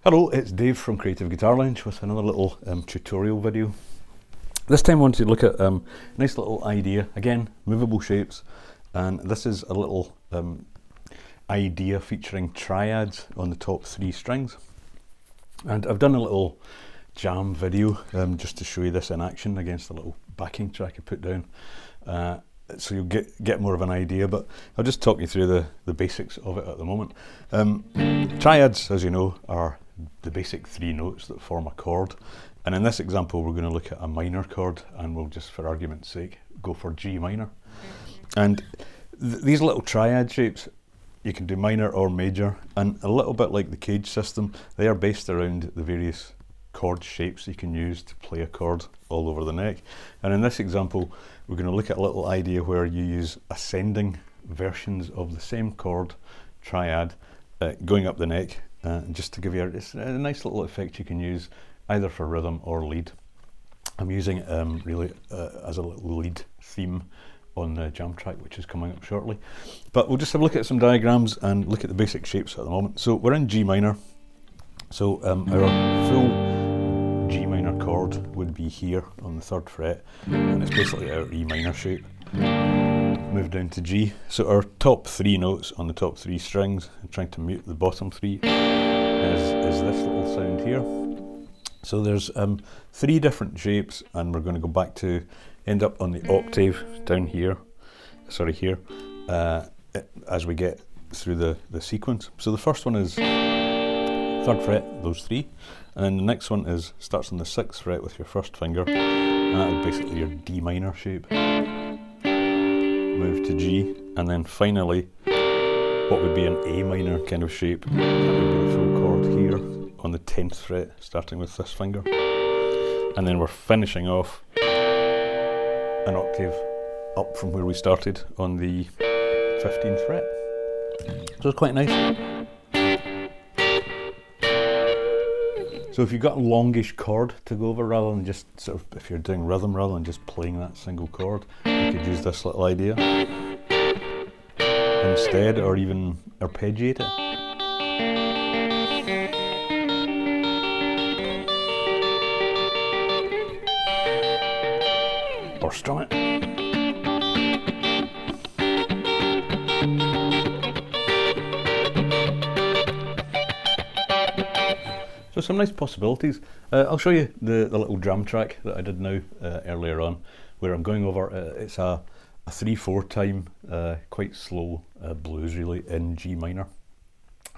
Hello, it's Dave from Creative Guitar Lounge with another little tutorial video. This time I wanted to look at a nice little idea, again, movable shapes, and this is a little idea featuring triads on the top 3 strings. And I've done a little jam video just to show you this in action against a little backing track I put down. So you'll get more of an idea, but I'll just talk you through the basics of it at the moment. Triads, as you know, are the basic 3 notes that form a chord, and in this example we're going to look at a minor chord, and we'll just, for argument's sake, go for G minor. And these little triad shapes, you can do minor or major, and a little bit like the cage system, they are based around the various chord shapes you can use to play a chord all over the neck. And in this example we're going to look at a little idea where you use ascending versions of the same chord triad going up the neck, just to give you a nice little effect you can use either for rhythm or lead. I'm using it really as a little lead theme on the jam track, which is coming up shortly. But we'll just have a look at some diagrams and look at the basic shapes at the moment. So we're in G minor, so our full G minor chord would be here on the 3rd fret, and it's basically our E minor shape. Move down to G. So our top 3 notes on the top 3 strings, and trying to mute the bottom 3, is this little sound here. So there's 3 different shapes, and we're going to go back to end up on the octave down here, here, as we get through the sequence. So the first one is 3rd fret, those 3, and then the next one starts on the 6th fret with your 1st finger, and that is basically your D minor shape. Move to G, and then finally what would be an A minor kind of shape, that would be the full chord here on the 10th fret, starting with this finger, and then we're finishing off an octave up from where we started on the 15th fret. So it's quite nice. So if you've got a longish chord to go over, rather than just sort of, if you're doing rhythm rather than just playing that single chord, you could use this little idea instead, or even arpeggiate it. Or strum it. So some nice possibilities. I'll show you the little drum track that I did now earlier on, where I'm going over, it's a 3/4 time, quite slow blues really in G minor,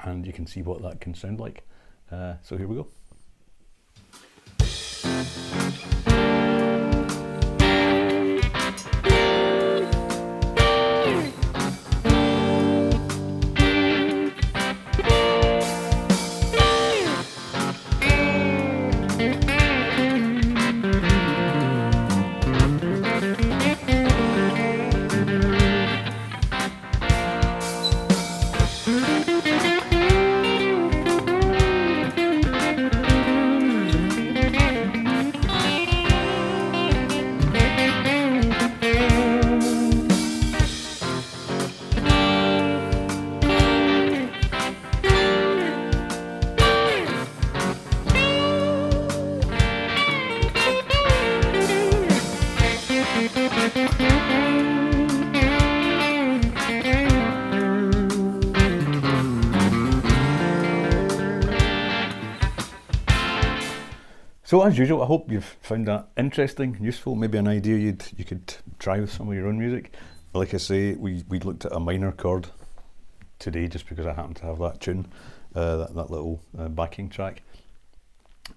and you can see what that can sound like. So here we go. So as usual, I hope you've found that interesting, useful, maybe an idea you could try with some of your own music. Like I say, we looked at a minor chord today just because I happen to have that tune, that little backing track.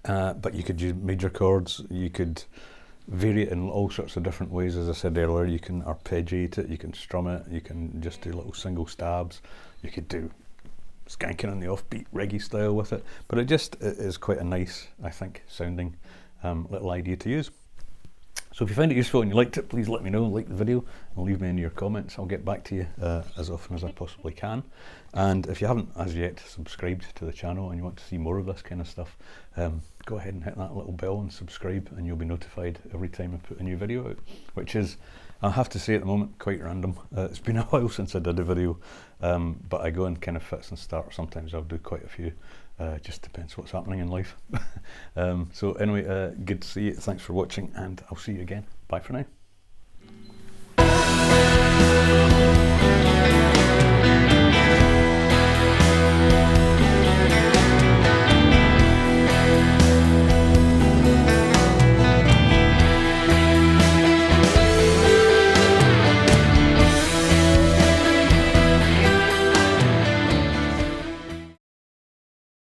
But you could use major chords, you could vary it in all sorts of different ways. As I said earlier, you can arpeggiate it, you can strum it, you can just do little single stabs, you could do skanking on the offbeat reggae style with it, but it is quite a nice, I think, sounding little idea to use. So if you find it useful and you liked it, please let me know, like the video, and leave me any of your comments. I'll get back to you as often as I possibly can. And if you haven't as yet subscribed to the channel and you want to see more of this kind of stuff, go ahead and hit that little bell and subscribe, and you'll be notified every time I put a new video out, which is I have to say at the moment, quite random. It's been a while since I did a video, but I go in kind of fits and starts. Sometimes I'll do quite a few, just depends what's happening in life. So anyway, good to see you, thanks for watching, and I'll see you again. Bye for now.